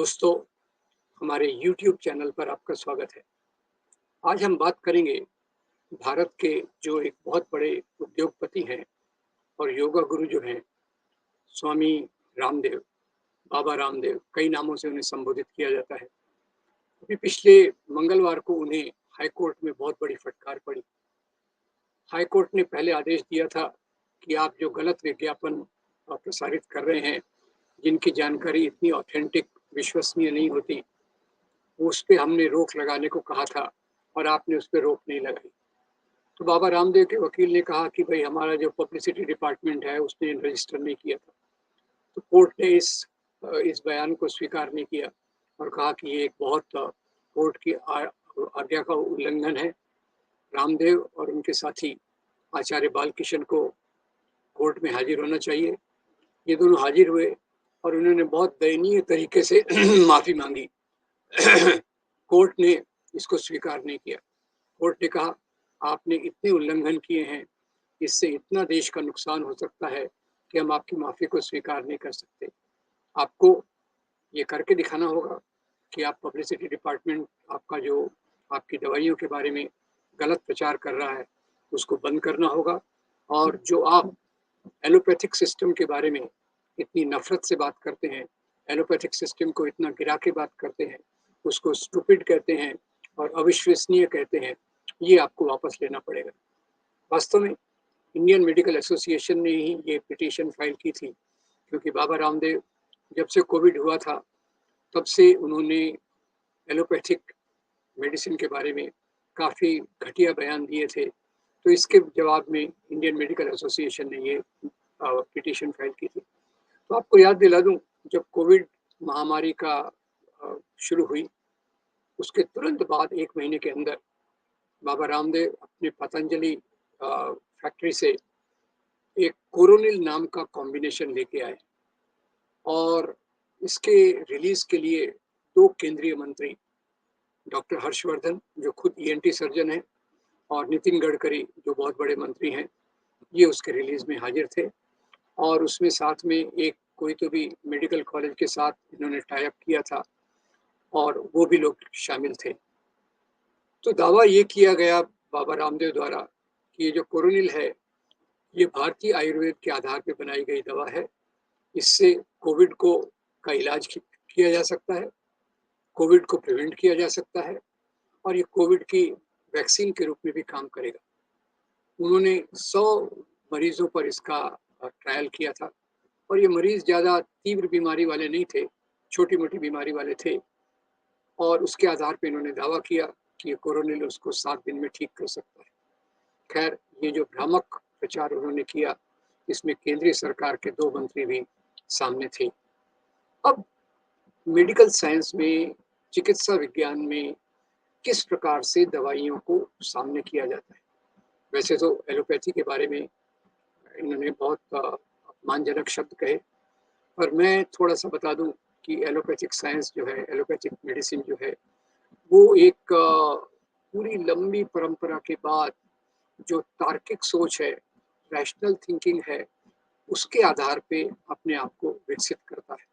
दोस्तों, हमारे YouTube channel पर आपका स्वागत है। आज हम बात करेंगे भारत के जो एक बहुत बड़े उद्योगपति हैं और योगा गुरु जो हैं, स्वामी रामदेव, बाबा रामदेव, कई नामों से उन्हें संबोधित किया जाता है। अभी पिछले मंगलवार को उन्हें हाई कोर्ट में बहुत बड़ी फटकार पड़ी। हाई कोर्ट ने पहले आदेश दिया था कि आप जो गलत विज्ञापन प्रसारित कर रहे हैं, जिनकी जानकारी इतनी ऑथेंटिक, विश्वसनीय नहीं होती, उस पे हमने रोक लगाने को कहा था और आपने उस पे रोक नहीं लगाई। तो बाबा रामदेव के वकील ने कहा कि भाई हमारा जो पब्लिसिटी डिपार्टमेंट है उसने रजिस्टर नहीं किया था। तो कोर्ट ने इस बयान को स्वीकार नहीं किया और कहा कि ये एक बहुत कोर्ट की आज्ञा का उल्लंघन है। रामदेव और उनके साथी आचार्य बालकिशन को कोर्ट में हाजिर होना चाहिए। ये दोनों हाजिर हुए और उन्होंने बहुत दयनीय तरीके से माफी मांगी। कोर्ट ने इसको स्वीकार नहीं किया। कोर्ट ने कहा आपने इतने उल्लंघन किए हैं, इससे इतना देश का नुकसान हो सकता है कि हम आपकी माफी को स्वीकार नहीं कर सकते। आपको ये करके दिखाना होगा कि आप पब्लिसिटी डिपार्टमेंट आपका जो आपकी दवाइयों के बारे में गलत प्रचार कर रहा है उसको बंद करना होगा। और जो आप एलोपैथिक सिस्टम के बारे में इतनी नफरत से बात करते हैं, एलोपैथिक सिस्टम को इतना गिरा के बात करते हैं, उसको स्टूपिड कहते हैं और अविश्वसनीय कहते हैं, ये आपको वापस लेना पड़ेगा। वास्तव में इंडियन मेडिकल एसोसिएशन ने ही ये पिटीशन फाइल की थी, क्योंकि बाबा रामदेव जब से कोविड हुआ था तब से उन्होंने एलोपैथिक मेडिसिन के बारे में काफ़ी घटिया बयान दिए थे। तो इसके जवाब में इंडियन मेडिकल एसोसिएशन ने ये पिटीशन फाइल की थी। तो आपको याद दिला दूं, जब कोविड महामारी का शुरू हुई, उसके तुरंत बाद 1 महीने के अंदर बाबा रामदेव अपने पतंजलि फैक्ट्री से एक कोरोनिल नाम का कॉम्बिनेशन लेके आए और इसके रिलीज के लिए 2 केंद्रीय मंत्री, डॉक्टर हर्षवर्धन जो खुद ईएनटी सर्जन हैं और नितिन गडकरी जो बहुत बड़े मंत्री हैं, ये उसके रिलीज में हाजिर थे। और उसमें साथ में एक कोई तो भी मेडिकल कॉलेज के साथ इन्होंने टाई अप किया था और वो भी लोग शामिल थे। तो दावा ये किया गया बाबा रामदेव द्वारा कि ये जो कोरोनिल है, ये भारतीय आयुर्वेद के आधार पर बनाई गई दवा है। इससे कोविड को का इलाज किया जा सकता है, कोविड को प्रिवेंट किया जा सकता है और ये कोविड की वैक्सीन के रूप में भी काम करेगा। उन्होंने 100 मरीजों पर इसका ट्रायल किया था और ये मरीज ज़्यादा तीव्र बीमारी वाले नहीं थे, छोटी-मोटी बीमारी वाले थे और उसके आधार पे इन्होंने दावा किया कि ये कोरोनिल उसको 7 दिन में ठीक कर सकता है। खैर, ये जो भ्रामक प्रचार उन्होंने किया, इसमें केंद्रीय सरकार के 2 मंत्री भी सामने थे। अब मेडिकल साइंस में, चिकित्सा विज्ञान में किस प्रकार से दवाइयों को सामने किया जाता है? वैसे तो एलोपैथी के बारे में इन्होंने बहुत अपमानजनक शब्द कहे, पर मैं थोड़ा-सा बता दूँ कि एलोपैथिक साइंस जो है, एलोपैथिक मेडिसिन जो है, वो एक पूरी लंबी परंपरा के बाद जो तार्किक सोच है, रैशनल थिंकिंग है, उसके आधार पे अपने आप को विकसित करता है।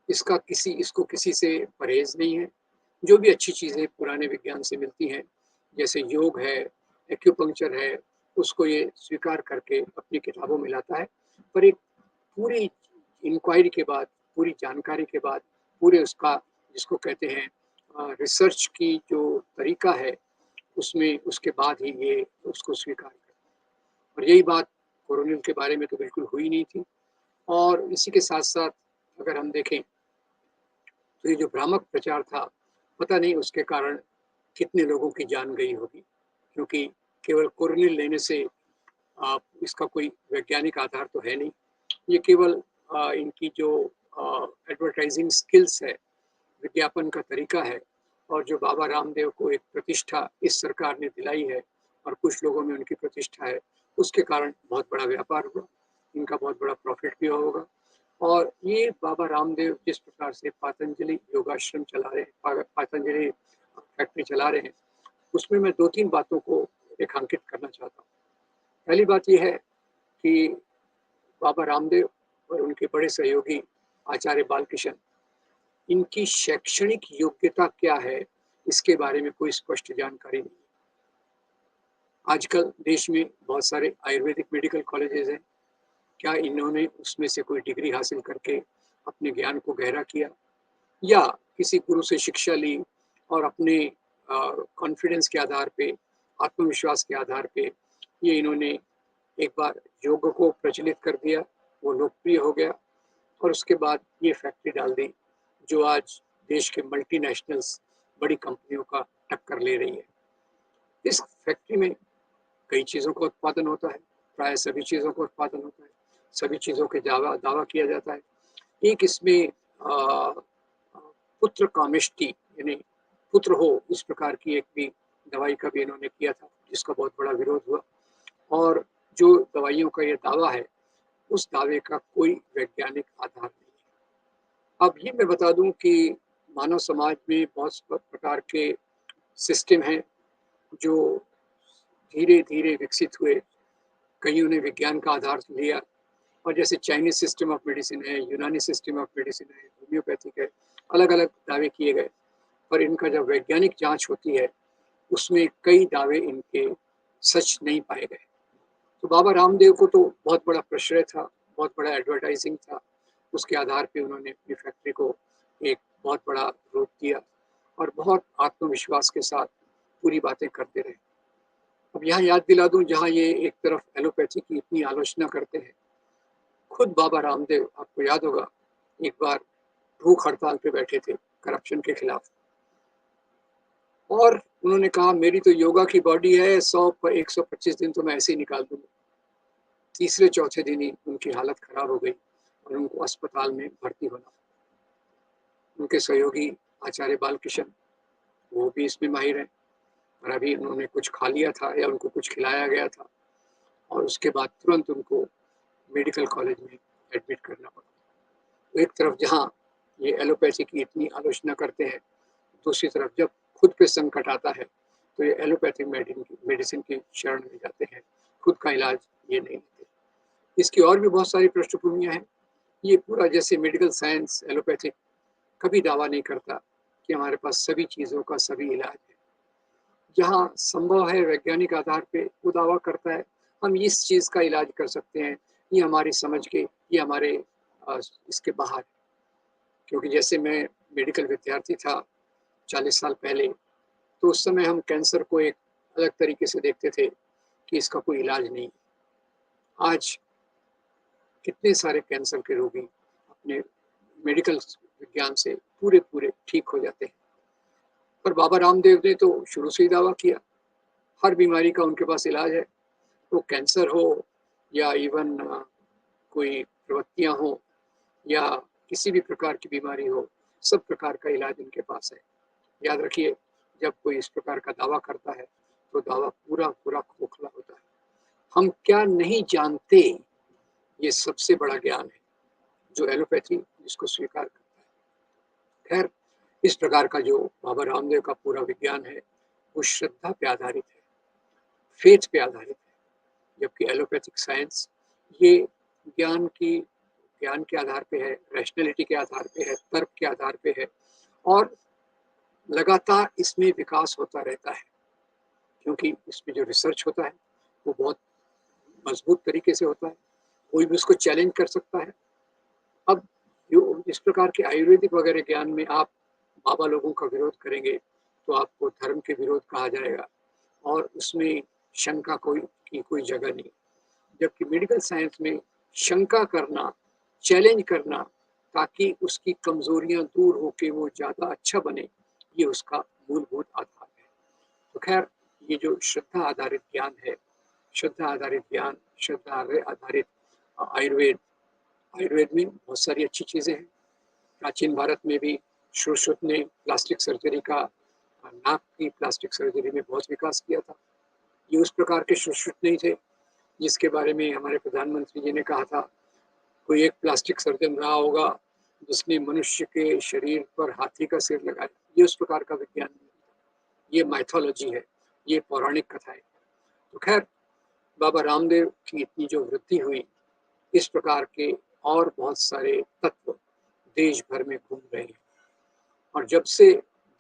इसको किसी से परहेज नहीं है। जो भी अच्छी चीज़ें पुराने विज्ञान से मिलती हैं, जैसे योग है, एक्यूपंक्चर है, उसको ये स्वीकार करके अपनी किताबों में लाता है। पर एक पूरी इंक्वायरी के बाद, पूरी जानकारी के बाद, पूरे उसका जिसको कहते हैं रिसर्च की जो तरीका है, उसमें उसके बाद ही ये उसको स्वीकार करता है। और यही बात कोरोनिल के बारे में तो बिल्कुल हुई नहीं थी। और इसी के साथ-साथ अगर हम देखें, तो ये जो भ्रामक प्रचार था, पता नहीं उसके कारण कितने लोगों की जान गई होगी, क्योंकि केवल कोरोनिल लेने से इसका कोई वैज्ञानिक आधार तो है नहीं। ये केवल इनकी जो एडवर्टाइजिंग स्किल्स है, विज्ञापन का तरीका है और जो बाबा रामदेव को एक प्रतिष्ठा इस सरकार ने दिलाई है और कुछ लोगों में उनकी प्रतिष्ठा है, उसके कारण बहुत बड़ा व्यापार हुआ, इनका बहुत बड़ा प्रॉफिट भी होगा। और ये बाबा रामदेव जिस प्रकार से पतंजलि योगाश्रम चला रहे हैं, पतंजलि फैक्ट्री चला रहे हैं, उसमें मैं 2-3 बातों को रेखांकित करना चाहता हूँ। पहली बात ये है कि बाबा रामदेव और उनके बड़े सहयोगी आचार्य बालकिशन, इनकी शैक्षणिक योग्यता क्या है, इसके बारे में कोई स्पष्ट जानकारी नहीं। आजकल देश में बहुत सारे आयुर्वेदिक मेडिकल कॉलेजेस हैं। क्या इन्होंने उसमें से कोई डिग्री हासिल करके अपने ज्ञान को गहरा किया, या किसी गुरु से शिक्षा ली और अपने कॉन्फिडेंस के आधार पे, आत्मविश्वास के आधार पे ये इन्होंने एक बार योग को प्रचलित कर दिया, वो लोकप्रिय हो गया और उसके बाद ये फैक्ट्री डाल दी जो आज देश के मल्टीनेशनल्स, बड़ी कंपनियों का टक्कर ले रही है। इस फैक्ट्री में कई चीज़ों का उत्पादन होता है, प्राय सभी चीज़ों का उत्पादन होता है, सभी चीज़ों के दावा किया जाता है। एक इसमें पुत्र कामेष्टि यानी पुत्र हो, इस प्रकार की एक भी दवाई का भी इन्होंने किया था, जिसका बहुत बड़ा विरोध हुआ। और जो दवाइयों का ये दावा है, उस दावे का कोई वैज्ञानिक आधार नहीं है। अब ये मैं बता दूं कि मानव समाज में बहुत प्रकार के सिस्टम हैं जो धीरे धीरे विकसित हुए। कईयों ने विज्ञान का आधार लिया, और जैसे चाइनीज सिस्टम ऑफ मेडिसिन है, यूनानी सिस्टम ऑफ मेडिसिन है, होम्योपैथिक है, अलग अलग दावे किए गए। पर इनका जब वैज्ञानिक जांच होती है, उसमें कई दावे इनके सच नहीं पाए गए। तो बाबा रामदेव को तो बहुत बड़ा प्रश्रय था, बहुत बड़ा एडवर्टाइजिंग था, उसके आधार पे उन्होंने अपनी फैक्ट्री को एक बहुत बड़ा रूप दिया और बहुत आत्मविश्वास के साथ पूरी बातें करते रहे। अब यहाँ याद दिला दूं, जहाँ ये एक तरफ एलोपैथी की इतनी आलोचना करते हैं, खुद बाबा रामदेव, आपको याद होगा, एक बार भूख हड़ताल पे बैठे थे करप्शन के खिलाफ, और उन्होंने कहा मेरी तो योगा की बॉडी है, 125 दिन तो मैं ऐसे ही निकाल दूंगा। तीसरे चौथे दिन ही उनकी हालत खराब हो गई और उनको अस्पताल में भर्ती होना। उनके सहयोगी आचार्य बालकृष्ण, वो भी इसमें माहिर हैं, और अभी उन्होंने कुछ खा लिया था या उनको कुछ खिलाया गया था और उसके बाद तुरंत उनको मेडिकल कॉलेज में एडमिट करना पड़ा। तो एक तरफ जहाँ ये एलोपैथी की इतनी आलोचना करते हैं, दूसरी तरफ जब खुद पे संकट आता है तो ये एलोपैथिक मेडिसिन की शरण में जाते हैं, खुद का इलाज ये नहीं लेते। इसकी और भी बहुत सारी पृष्ठभूमियाँ हैं। ये पूरा जैसे मेडिकल साइंस एलोपैथिक कभी दावा नहीं करता कि हमारे पास सभी चीज़ों का सभी इलाज है। जहाँ संभव है वैज्ञानिक आधार पे वो दावा करता है हम इस चीज़ का इलाज कर सकते हैं, ये हमारी समझ के, ये हमारे इसके बाहर है। क्योंकि जैसे मैं मेडिकल विद्यार्थी था 40 साल पहले, तो उस समय हम कैंसर को एक अलग तरीके से देखते थे कि इसका कोई इलाज नहीं। आज कितने सारे कैंसर के रोगी अपने मेडिकल विज्ञान से पूरे पूरे ठीक हो जाते हैं। पर बाबा रामदेव ने तो शुरू से ही दावा किया हर बीमारी का उनके पास इलाज है। वो कैंसर हो या इवन कोई प्रवृत्तियां हो या किसी भी प्रकार की बीमारी हो, सब प्रकार का इलाज इनके पास है। याद रखिए, जब कोई इस प्रकार का दावा करता है तो दावा पूरा पूरा खोखला होता है। हम क्या नहीं जानते, ये सबसे बड़ा ज्ञान है जो एलोपैथी इसको स्वीकार करता है। खैर, इस प्रकार का जो बाबा रामदेव का पूरा विज्ञान है, वो श्रद्धा पे आधारित है, फेथ पे आधारित है। जबकि एलोपैथिक साइंस ये ज्ञान के आधार पे है, रैशनैलिटी के आधार पे है, तर्क के आधार पे है, और लगातार इसमें विकास होता रहता है। क्योंकि इसमें जो रिसर्च होता है वो बहुत मजबूत तरीके से होता है, कोई भी उसको चैलेंज कर सकता है। अब जो इस प्रकार के आयुर्वेदिक वगैरह ज्ञान में आप बाबा लोगों का विरोध करेंगे तो आपको धर्म के विरोध कहा जाएगा, और उसमें शंका की कोई जगह नहीं। जबकि मेडिकल साइंस में शंका करना, चैलेंज करना, ताकि उसकी कमजोरियां दूर होकर वो ज्यादा अच्छा बने, ये उसका मूलभूत आधार है। तो खैर, ये जो श्रद्धा आधारित ज्ञान है, श्रद्धा आधारित ज्ञान, श्रद्धा आधारित आयुर्वेद, आयुर्वेद में बहुत सारी अच्छी चीजें हैं। प्राचीन भारत में भी सुश्रुत ने प्लास्टिक सर्जरी का, नाक की प्लास्टिक सर्जरी में बहुत विकास किया था। ये उस प्रकार के सुश्रुत नहीं थे जिसके बारे में हमारे प्रधानमंत्री जी ने कहा था कोई एक प्लास्टिक सर्जन रहा होगा जिसने मनुष्य के शरीर पर हाथी का सिर लगाया। ये उस प्रकार का विज्ञान नहीं, ये माइथोलॉजी है, ये पौराणिक कथा है। तो खैर, बाबा रामदेव की इतनी जो वृद्धि हुई, इस प्रकार के और बहुत सारे तत्व देश भर में घूम रहे हैं। और जब से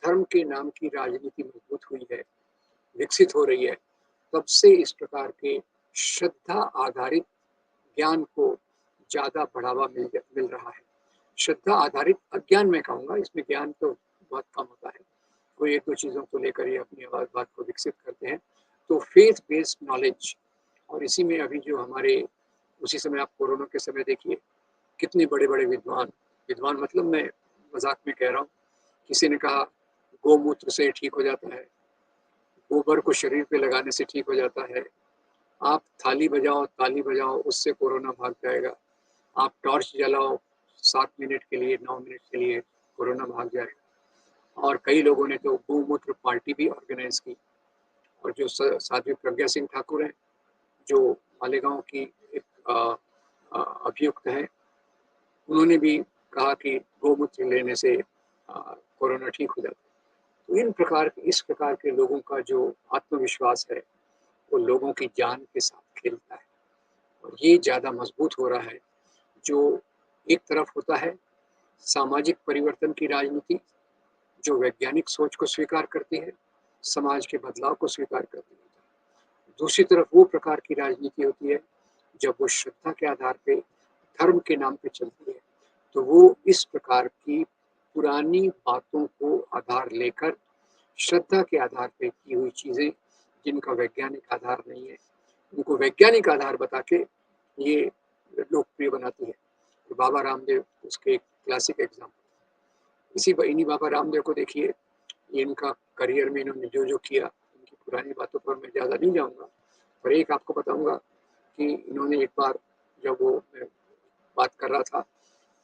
धर्म के नाम की राजनीति मजबूत हुई है, विकसित हो रही है, तब से इस प्रकार के श्रद्धा आधारित ज्ञान को ज़्यादा बढ़ावा मिल रहा है। श्रद्धा आधारित अज्ञान मैं कहूँगा, इसमें ज्ञान तो बहुत कम होता है। कोई 1-2 चीज़ों को लेकर ही अपनी बात को विकसित करते हैं। तो फेथ बेस्ड नॉलेज, और इसी में अभी जो हमारे उसी समय आप कोरोना के समय देखिए, कितने बड़े-बड़े विद्वान, विद्वान मतलब मैं मज़ाक में कह रहा हूँ, किसी ने कहा गोमूत्र से ठीक हो जाता है, गोबर को शरीर पे लगाने से ठीक हो जाता है, आप थाली बजाओ, ताली बजाओ, उससे कोरोना भाग जाएगा, आप टॉर्च जलाओ 7 मिनट के लिए, 9 मिनट के लिए, कोरोना भाग जाएगा। और कई लोगों ने तो गोमूत्र पार्टी भी ऑर्गेनाइज की। और जो साध्वी प्रज्ञा सिंह ठाकुर हैं, जो मालेगांव की एक अभियुक्त हैं, उन्होंने भी कहा कि गोमूत्र लेने से कोरोना ठीक हो जाता है। तो इस प्रकार के लोगों का जो आत्मविश्वास है, वो लोगों की जान के साथ खेलता है, और ये ज़्यादा मजबूत हो रहा है। जो एक तरफ होता है सामाजिक परिवर्तन की राजनीति, जो वैज्ञानिक सोच को स्वीकार करती है, समाज के बदलाव को स्वीकार करती है। दूसरी तरफ वो प्रकार की राजनीति होती है जब वो श्रद्धा के आधार पे, धर्म के नाम पे चलती है। तो वो इस प्रकार की पुरानी बातों को आधार लेकर, श्रद्धा के आधार पे की हुई चीजें जिनका वैज्ञानिक आधार नहीं है, उनको वैज्ञानिक आधार बता के ये लोकप्रिय बनाती है। तो बाबा रामदेव उसके एक क्लासिक एग्जाम्पल। इन्हीं बाबा रामदेव को देखिए, इनका करियर में इन्होंने जो किया, इनकी पुरानी बातों पर मैं ज़्यादा नहीं जाऊँगा, पर एक आपको बताऊँगा कि इन्होंने एक बार, जब वो मैं बात कर रहा था,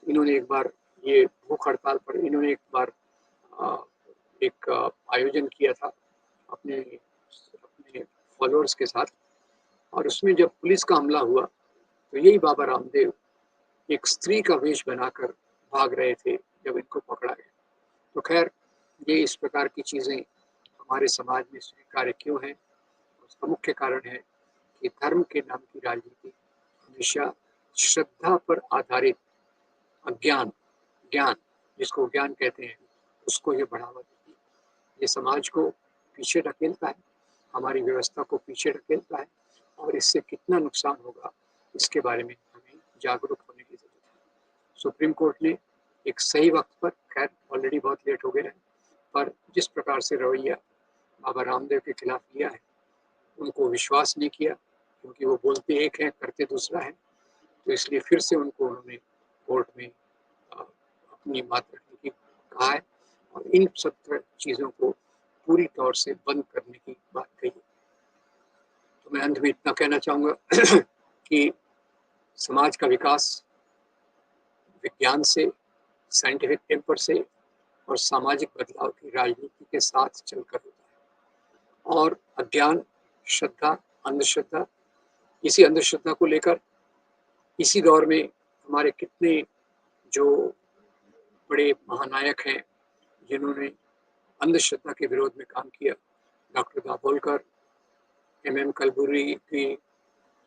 इन्होंने एक बार ये भूख हड़ताल पर इन्होंने एक बार एक आयोजन किया था अपने अपने फॉलोअर्स के साथ, और उसमें जब पुलिस का हमला हुआ, तो यही बाबा रामदेव एक स्त्री का वेश बनाकर भाग रहे थे जब इनको पकड़ा गया। तो खैर, ये इस प्रकार की चीज़ें हमारे समाज में स्वीकार्य क्यों हैं? उसका मुख्य कारण है कि धर्म के नाम की राजनीति हमेशा श्रद्धा पर आधारित अज्ञान, ज्ञान, जिसको ज्ञान कहते हैं, उसको ये बढ़ावा देती है। ये समाज को पीछे ढकेलता है, हमारी व्यवस्था को पीछे ढकेलता है, और इससे कितना नुकसान होगा, इसके बारे में हमें जागरूक होने की जरूरत है। सुप्रीम कोर्ट ने एक सही वक्त पर, खैर ऑलरेडी बहुत लेट हो गया है, पर जिस प्रकार से रवैया बाबा रामदेव के खिलाफ लिया है, उनको विश्वास नहीं किया, क्योंकि वो बोलते एक है, करते दूसरा है। तो इसलिए फिर से उनको उन्होंने कोर्ट में अपनी बात रखने की कहा है, और इन सब चीज़ों को पूरी तौर से बंद करने की बात कही है। तो मैं अंत में इतना कहना चाहूँगा कि समाज का विकास विज्ञान से, साइंटिफिक टेम्पर से और सामाजिक बदलाव की राजनीति के साथ चलकर होता है। और अज्ञान, श्रद्धा, अंधश्रद्धा, इसी अंधश्रद्धा को लेकर इसी दौर में हमारे कितने जो बड़े महानायक हैं जिन्होंने अंधश्रद्धा के विरोध में काम किया, डॉक्टर दाभोलकर, MM कलबुर्गी की,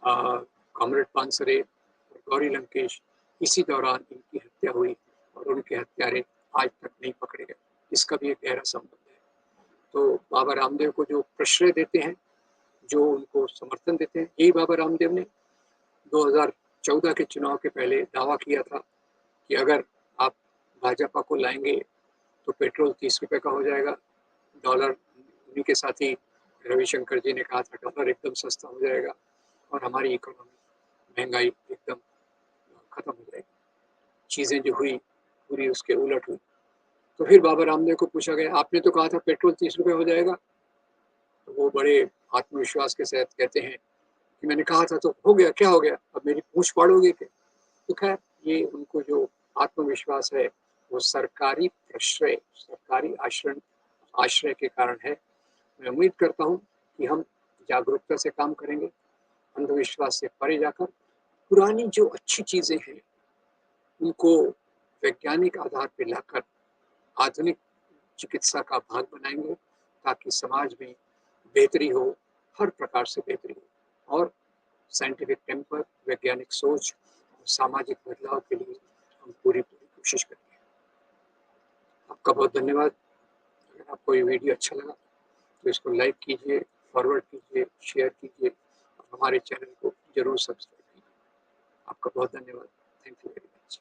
कॉमरेड पानसरे और गौरी लंकेश, इसी दौरान इनकी हत्या हुई, और उनके हत्यारे आज तक नहीं पकड़े गए। इसका भी एक गहरा संबंध है। तो बाबा रामदेव को जो प्रश्रय देते हैं, जो उनको समर्थन देते हैं, यही बाबा रामदेव ने 2014 के चुनाव के पहले दावा किया था कि अगर आप भाजपा को लाएंगे तो पेट्रोल 30 रुपए का हो जाएगा, डॉलर, उन्हीं के साथ ही रविशंकर जी ने कहा था डॉलर एकदम सस्ता हो जाएगा, और हमारी इकोनॉमी, महंगाई एकदम खत्म हो जाएगी। चीज़ें जो हुई पूरी उसके उलट हुई। तो फिर बाबा रामदेव को पूछा गया, आपने तो कहा था पेट्रोल 30 रुपए हो जाएगा। तो वो बड़े आत्मविश्वास के साथ कहते हैं कि मैंने कहा था तो हो गया, क्या हो गया, अब मेरी पूछ पाड़ोगे क्या? तो खैर, ये उनको जो आत्मविश्वास है, वो सरकारी प्रश्रय, सरकारी आश्रय के कारण है। मैं उम्मीद करता हूँ कि हम जागरूकता से काम करेंगे, अंधविश्वास से परे जाकर पुरानी जो अच्छी चीजें हैं उनको वैज्ञानिक आधार पर लाकर आधुनिक चिकित्सा का भाग बनाएंगे, ताकि समाज में बेहतरी हो, हर प्रकार से बेहतरी हो, और साइंटिफिक टेम्पर, वैज्ञानिक सोच और सामाजिक बदलाव के लिए हम पूरी पूरी कोशिश करेंगे। आपका बहुत धन्यवाद। अगर आपको ये वीडियो अच्छा लगा तो इसको लाइक कीजिए, फॉरवर्ड कीजिए, शेयर कीजिए और हमारे चैनल को ज़रूर सब्सक्राइब कीजिए। आपका बहुत धन्यवाद। Thank you very much.